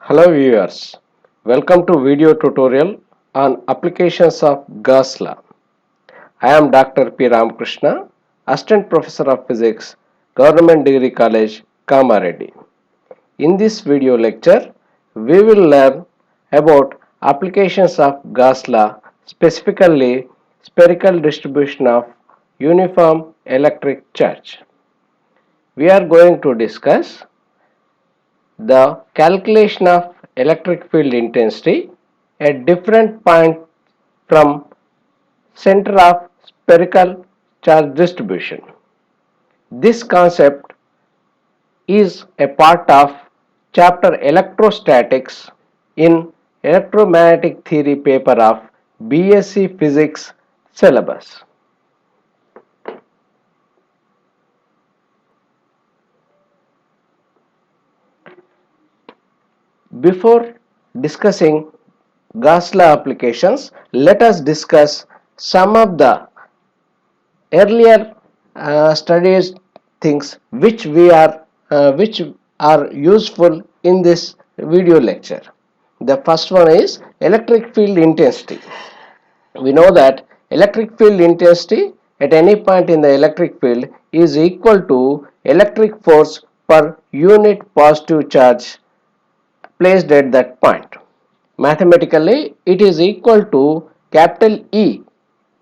Hello viewers, welcome to video tutorial on applications of Gauss law. I am Dr. P. Ramakrishna, Assistant Professor of Physics, Government Degree College, Kamareddy. In this video lecture, we will learn about applications of Gauss law, specifically spherical distribution of uniform electric charge. We are going to discuss the calculation of electric field intensity at different points from center of spherical charge distribution. This concept is a part of chapter electrostatics in electromagnetic theory paper of BSc Physics syllabus. Before discussing Gauss law applications, let us discuss some of the earlier studies things which are useful in this video lecture. The first one is electric field intensity. We know that electric field intensity at any point in the electric field is equal to electric force per unit positive charge placed at that point. Mathematically, it is equal to capital E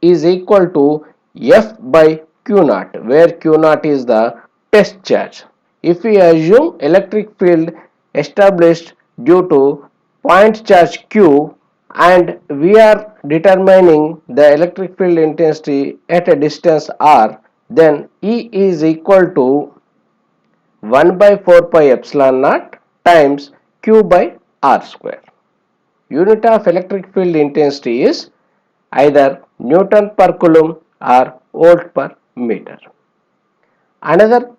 is equal to F by Q naught, where Q naught is the test charge. If we assume electric field established due to point charge Q and we are determining the electric field intensity at a distance r, then E is equal to 1 by 4 pi epsilon naught times Q by r square. Unit of electric field intensity is either Newton per coulomb or volt per meter. Another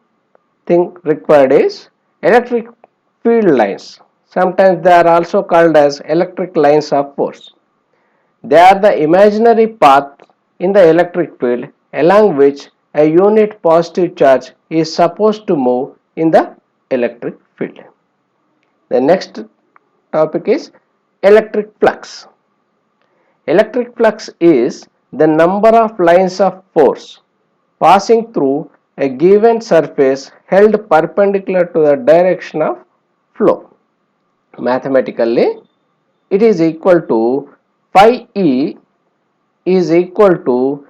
thing required is electric field lines. Sometimes they are also called as electric lines of force. They are the imaginary path in the electric field along which a unit positive charge is supposed to move in the electric field. The next topic is electric flux. Electric flux is the number of lines of force passing through a given surface held perpendicular to the direction of flow. Mathematically, it is equal to phi E is equal to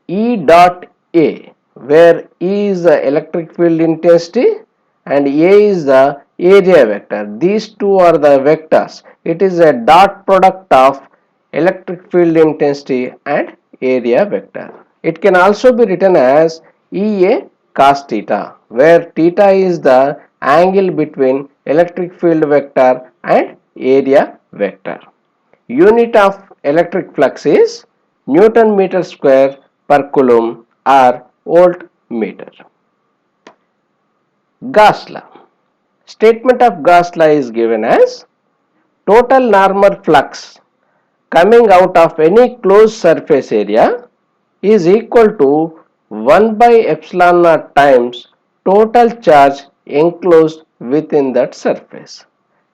E dot A, where E is the electric field intensity and A is the area vector. These two are the vectors. It is a dot product of electric field intensity and area vector. It can also be written as EA cos theta, where theta is the angle between electric field vector and area vector. Unit of electric flux is Newton meter square per coulomb or volt meter. Gauss law. Statement of Gauss law is given as total normal flux coming out of any closed surface area is equal to 1 by epsilon naught times total charge enclosed within that surface.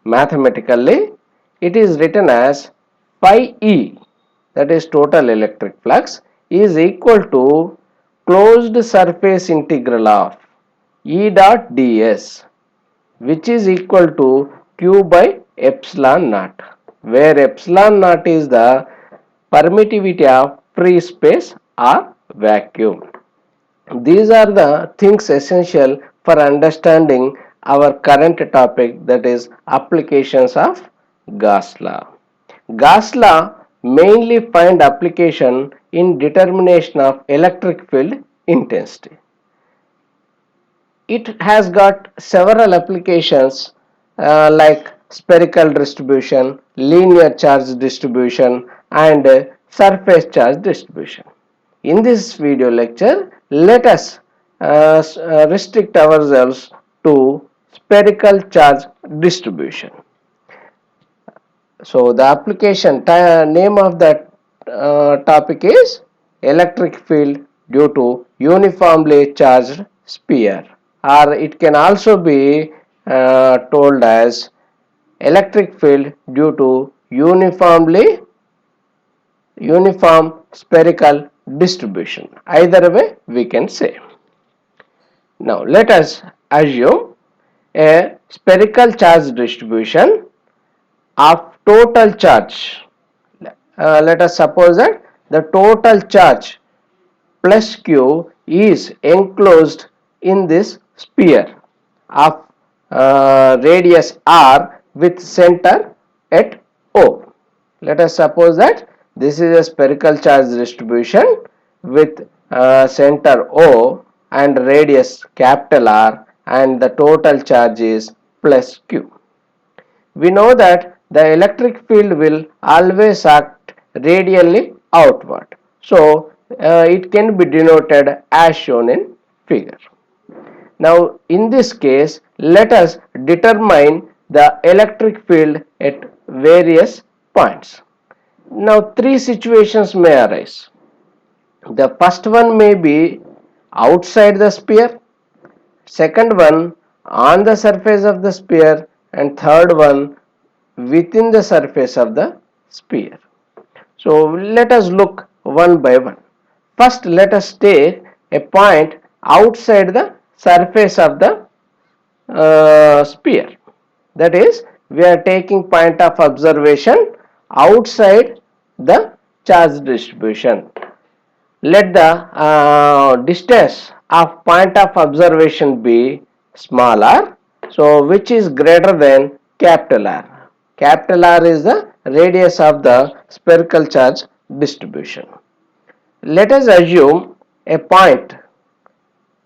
Mathematically, it is written as phi E, that is total electric flux, is equal to closed surface integral of E dot ds, which is equal to Q by epsilon naught, where epsilon naught is the permittivity of free space or vacuum. These are the things essential for understanding our current topic, that is applications of Gauss law. Gauss law mainly find application in determination of electric field intensity. It has got several applications like spherical distribution, linear charge distribution and surface charge distribution. In this video lecture, let us restrict ourselves to spherical charge distribution. So the application name of that topic is electric field due to uniformly charged sphere, or it can also be told as electric field due to uniform spherical distribution. Either way we can say. Now let us assume a spherical charge distribution of total charge. Let us suppose that the total charge plus q is enclosed in this sphere of radius r with center at O. Let us suppose that this is a spherical charge distribution with center O and radius capital R, and the total charge is plus q. We know that the electric field will always act radially outward. So, it can be denoted as shown in figure. Now, in this case, let us determine the electric field at various points. Now, three situations may arise. The first one may be outside the sphere, second one on the surface of the sphere, and third one within the surface of the sphere. So let us look one by one. First, let us take a point outside the surface of the sphere. That is, we are taking point of observation outside the charge distribution. Let the distance of point of observation be small r, so which is greater than capital R. Capital R is the radius of the spherical charge distribution. Let us assume a point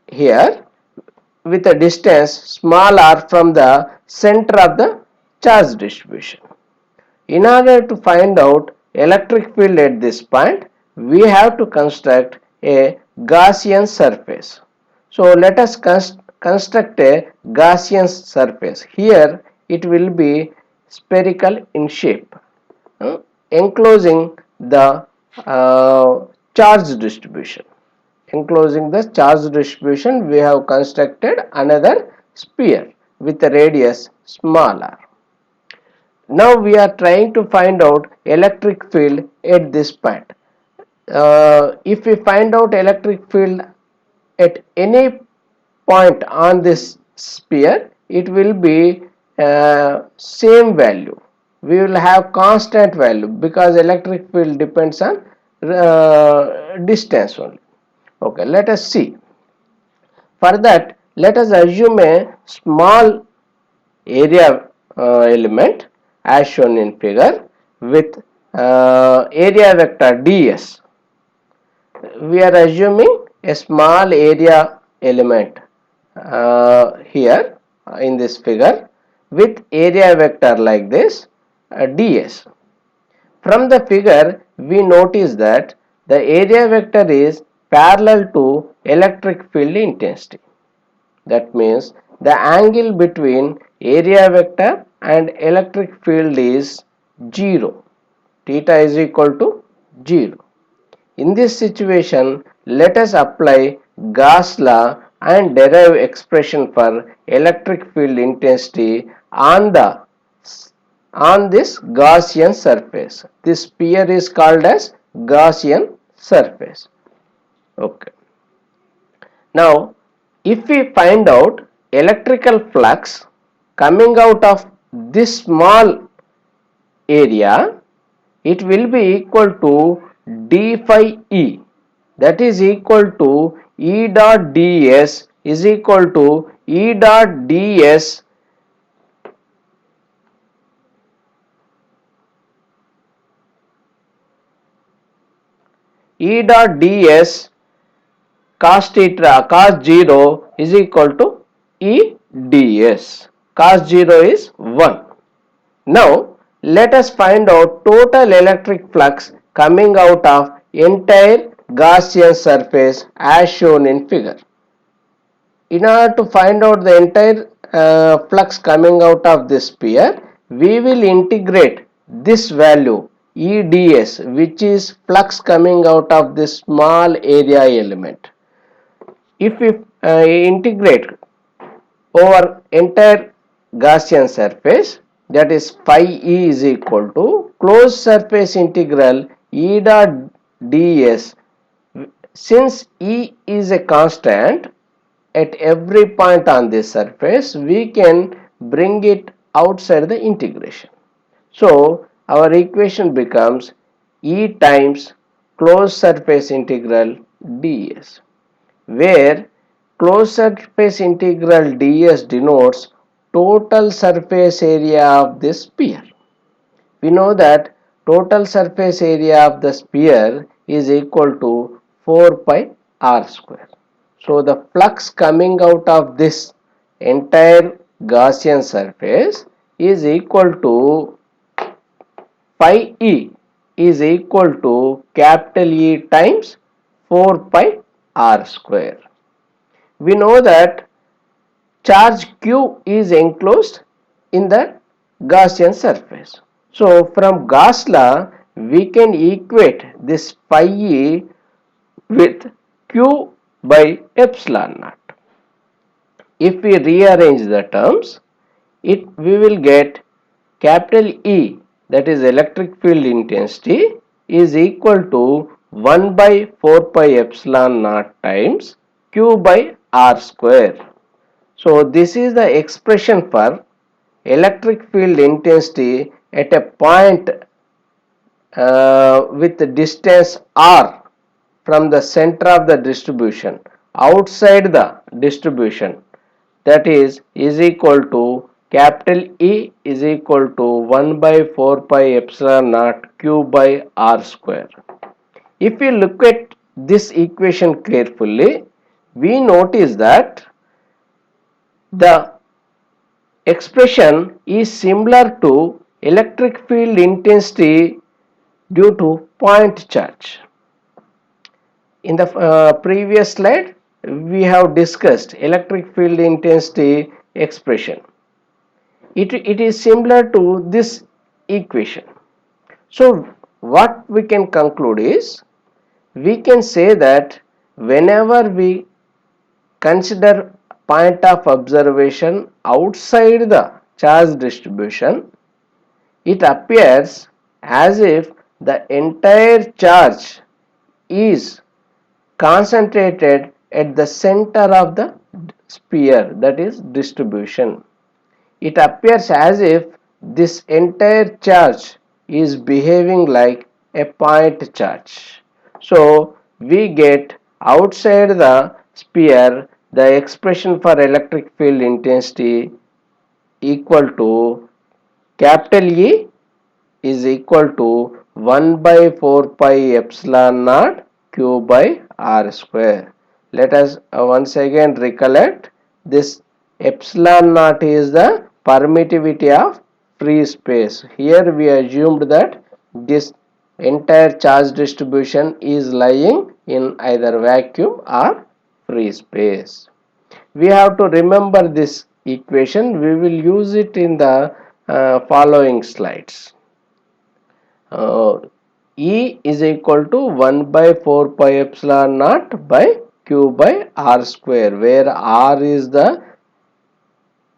here with a distance small r from the center of the charge distribution. In order to find out electric field at this point, we have to construct a Gaussian surface. So let us construct a Gaussian surface. Here it will be spherical in shape, enclosing the charge distribution. Enclosing the charge distribution, we have constructed another sphere with a radius smaller. Now we are trying to find out electric field at this point. If we find out electric field at any point on this sphere, it will be same value. We will have constant value because electric field depends on distance only. Okay, let us see. For that, let us assume a small area element as shown in figure with area vector ds. We are assuming a small area element here in this figure with area vector like this ds. From the figure we notice that the area vector is parallel to electric field intensity. That means the angle between area vector and electric field is 0. Theta is equal to 0. In this situation, let us apply Gauss law and derive expression for electric field intensity on this Gaussian surface. This sphere is called as Gaussian surface. Okay. Now, if we find out electrical flux coming out of this small area, it will be equal to d phi e, that is equal to E dot ds is equal to E dot ds E dot ds cos theta cos 0 is equal to E ds. Cos 0 is 1. Now let us find out total electric flux coming out of entire Gaussian surface as shown in figure. In order to find out the entire flux coming out of this sphere, we will integrate this value EDS, which is flux coming out of this small area element. If we integrate over entire Gaussian surface, that is phi E is equal to closed surface integral E dot ds. Since E is a constant at every point on this surface, we can bring it outside the integration. So our equation becomes E times closed surface integral ds, where closed surface integral ds denotes total surface area of this sphere. We know that total surface area of the sphere is equal to 4 pi r square. So the flux coming out of this entire Gaussian surface is equal to phi e is equal to capital E times 4 pi r square. We know that charge q is enclosed in the Gaussian surface. So from Gauss law we can equate this phi e with q by epsilon naught. If we rearrange the terms, we will get capital E, that is electric field intensity, is equal to 1 by 4 pi epsilon naught times q by r square. So this is the expression for electric field intensity at a point with the distance r from the center of the distribution outside the distribution, that is equal to capital E is equal to 1 by 4 pi epsilon naught q by r square. If we look at this equation carefully, we notice that the expression is similar to electric field intensity due to point charge. In the previous slide, we have discussed electric field intensity expression. It is similar to this equation. So what we can conclude is, we can say that whenever we consider point of observation outside the charge distribution, it appears as if the entire charge is concentrated at the center of the sphere, that is distribution. It appears as if this entire charge is behaving like a point charge. So we get outside the sphere the expression for electric field intensity equal to capital E is equal to 1 by 4 pi epsilon naught q by r square. Let us once again recollect, this epsilon naught is the permittivity of free space. Here we assumed that this entire charge distribution is lying in either vacuum or free space. We have to remember this equation. We will use it in the following slides. E is equal to 1 by 4 pi epsilon naught by q by r square, where r is the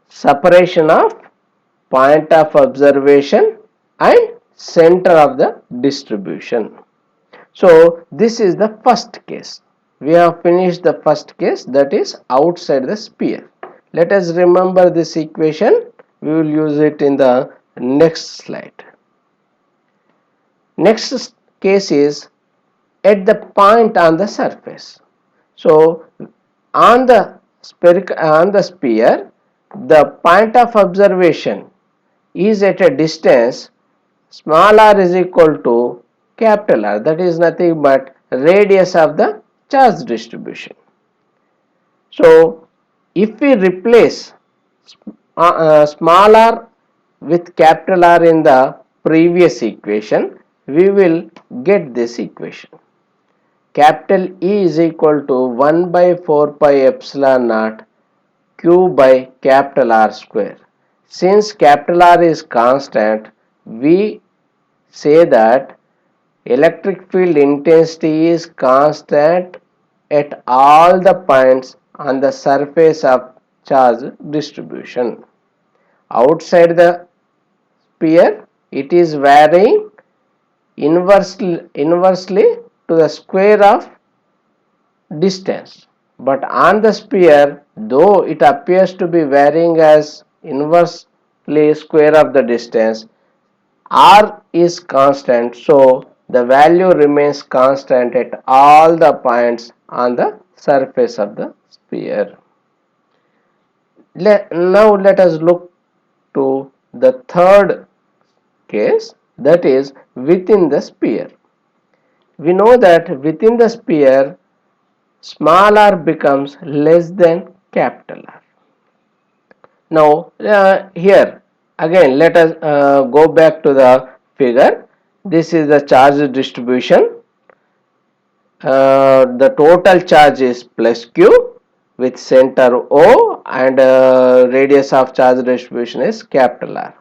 separation of point of observation and center of the distribution. So this is the first case. We have finished the first case, that is outside the sphere. Let us remember this equation. We will use it in the next slide. Next case is at the point on the surface. So on the sphere, the point of observation is at a distance small r is equal to capital R, that is nothing but radius of the charge distribution. So if we replace small r with capital R in the previous equation, we will get this equation. Capital E is equal to 1 by 4 pi epsilon naught q by capital R square. Since capital R is constant, we say that electric field intensity is constant at all the points on the surface of charge distribution. Outside the sphere, it is varying inversely to the square of distance, but on the sphere, though it appears to be varying as inversely square of the distance, r is constant, so the value remains constant at all the points on the surface of the sphere. Now let us look to the third case, that is within the sphere. We know that within the sphere small r becomes less than capital R. Now here again let us go back to the figure. This is the charge distribution. The total charge is plus q with center O, and radius of charge distribution is capital R.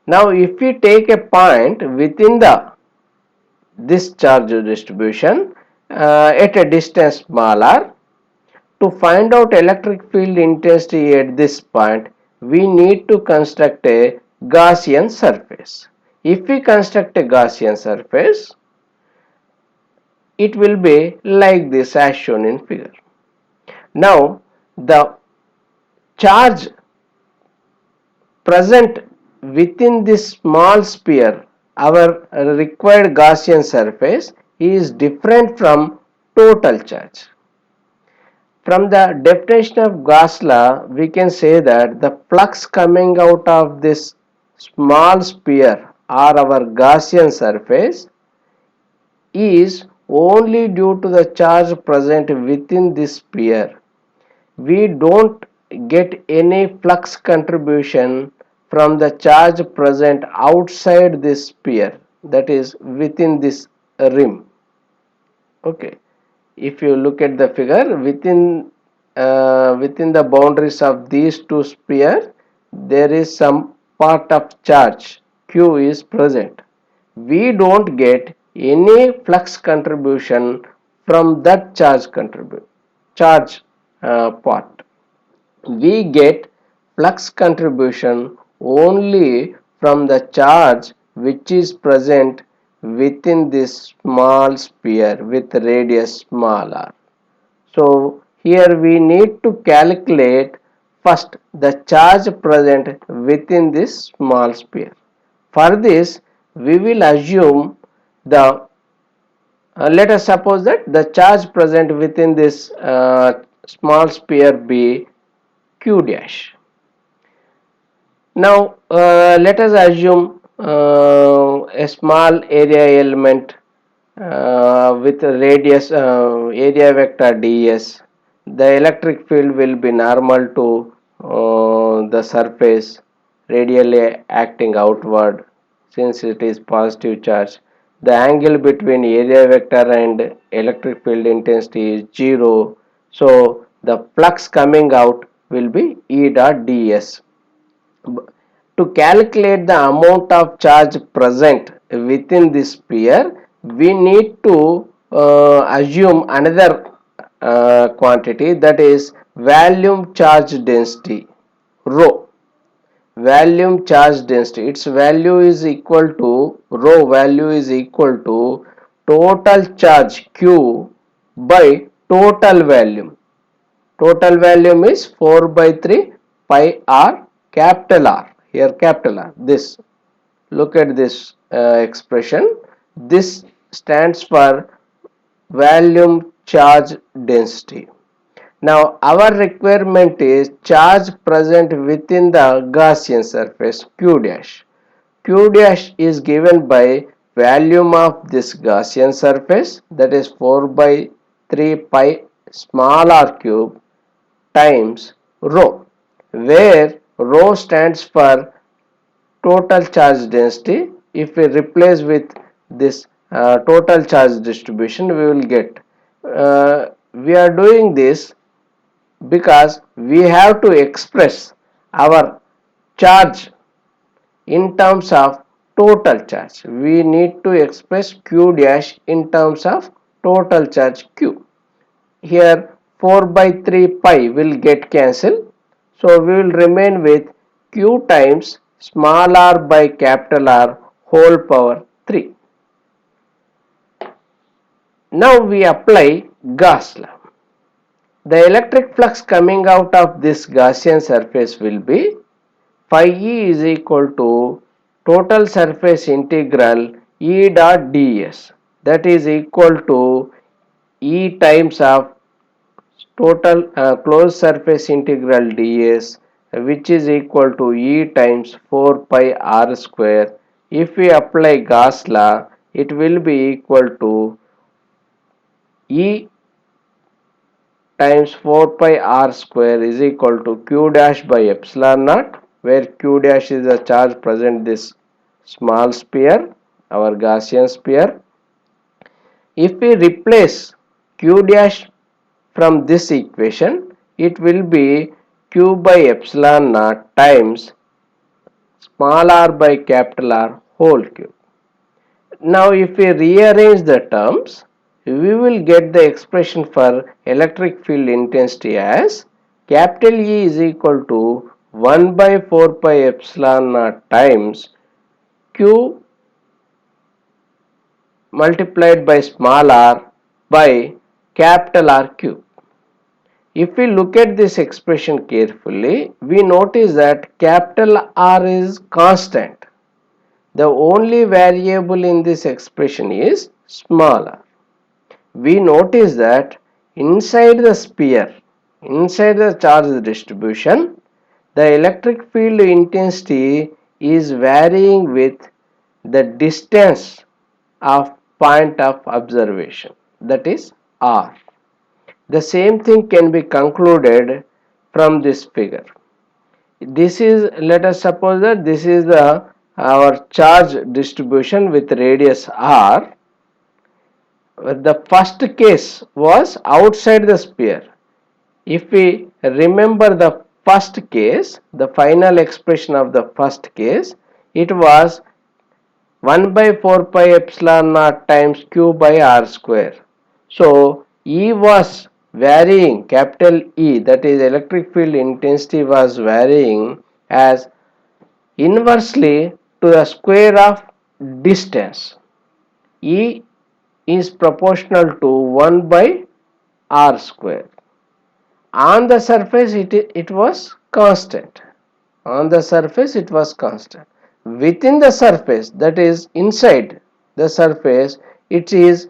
Now if we take a point within the this charge distribution at a distance small r, to find out electric field intensity at this point, we need to construct a Gaussian surface. If we construct a Gaussian surface, it will be like this as shown in figure. Now, the charge present within this small sphere, our required Gaussian surface, is different from total charge. From the definition of Gauss law, we can say that the flux coming out of this small sphere or our Gaussian surface is only due to the charge present within this sphere. We don't get any flux contribution from the charge present outside this sphere, that is within this rim. Okay. If you look at the figure, within the boundaries of these two spheres, there is some part of charge q is present. We don't get any flux contribution from that charge part. We get flux contribution only from the charge which is present within this small sphere with radius small r. So here we need to calculate first the charge present within this small sphere. For this we will assume the let us suppose that the charge present within this small sphere be q dash. Now let us assume a small area element with radius area vector ds. The electric field will be normal to the surface, radially acting outward since it is positive charge. The angle between area vector and electric field intensity is 0, so the flux coming out will be E dot ds. To calculate the amount of charge present within this sphere, we need to assume another quantity, that is volume charge density rho. Volume charge density, its value is equal to, rho value is equal to total charge q by total volume. Total volume is 4 by 3 pi r capital R. Here capital R. This, look at this expression. This stands for volume charge density. Now our requirement is charge present within the Gaussian surface q dash. Q dash is given by volume of this Gaussian surface, that is 4 by 3 pi small r cube times rho, where rho stands for total charge density. If we replace with this total charge distribution, we will get we are doing this because we have to express our charge in terms of total charge. We need to express q dash in terms of total charge q. Here 4 by 3 pi will get cancelled, so we will remain with q times small r by capital R whole power 3. Now we apply Gauss law. The electric flux coming out of this Gaussian surface will be phi E is equal to total surface integral E dot ds, that is equal to E times of total closed surface integral ds, which is equal to E times 4 pi r square. If we apply Gauss law, it will be equal to E times 4 pi r square is equal to q dash by epsilon naught, where q dash is the charge present in this small sphere, our Gaussian sphere. If we replace q dash from this equation, it will be q by epsilon naught times small r by capital R whole cube. Now if we rearrange the terms, we will get the expression for electric field intensity as capital E is equal to 1 by 4 pi epsilon naught times q multiplied by small r by capital R cube. If we look at this expression carefully, we notice that capital R is constant. The only variable in this expression is small r. We notice that inside the sphere, inside the charge distribution, the electric field intensity is varying with the distance of point of observation, that is r. The same thing can be concluded from this figure. This is, let us suppose that this is the our charge distribution with radius r. The first case was outside the sphere. If we remember the first case, the final expression of the first case, it was 1 by 4 pi epsilon naught times q by r square. So E was varying, capital E, that is electric field intensity was varying as inversely to the square of distance. E is proportional to 1 by r square. On the surface it was constant. On the surface it was constant. Within the surface, that is inside the surface, it is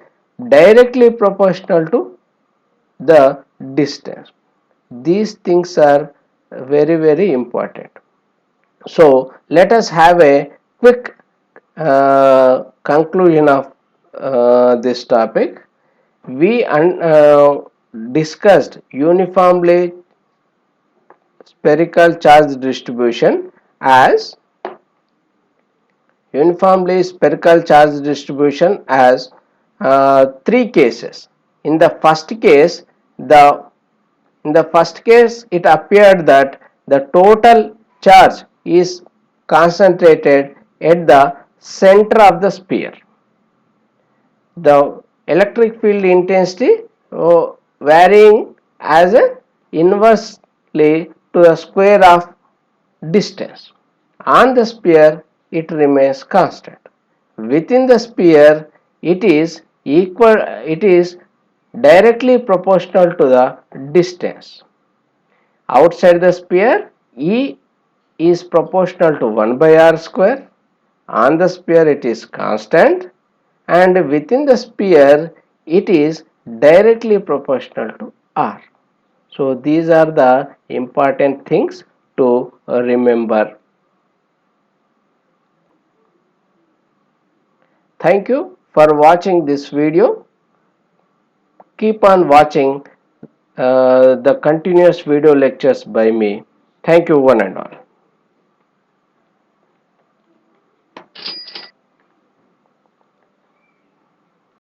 directly proportional to the distance. These things are very important. So let us have a quick conclusion of this topic. We discussed uniformly spherical charge distribution as three cases. In the first case, it appeared that the total charge is concentrated at the center of the sphere. The electric field intensity varying as a inversely to the square of distance. On the sphere it remains constant. Within the sphere it is directly proportional to the distance. Outside the sphere, E is proportional to 1 by r square. On the sphere it is constant, and within the sphere it is directly proportional to r. So these are the important things to remember. Thank you for watching this video. Keep on watching the continuous video lectures by me. Thank you one and all.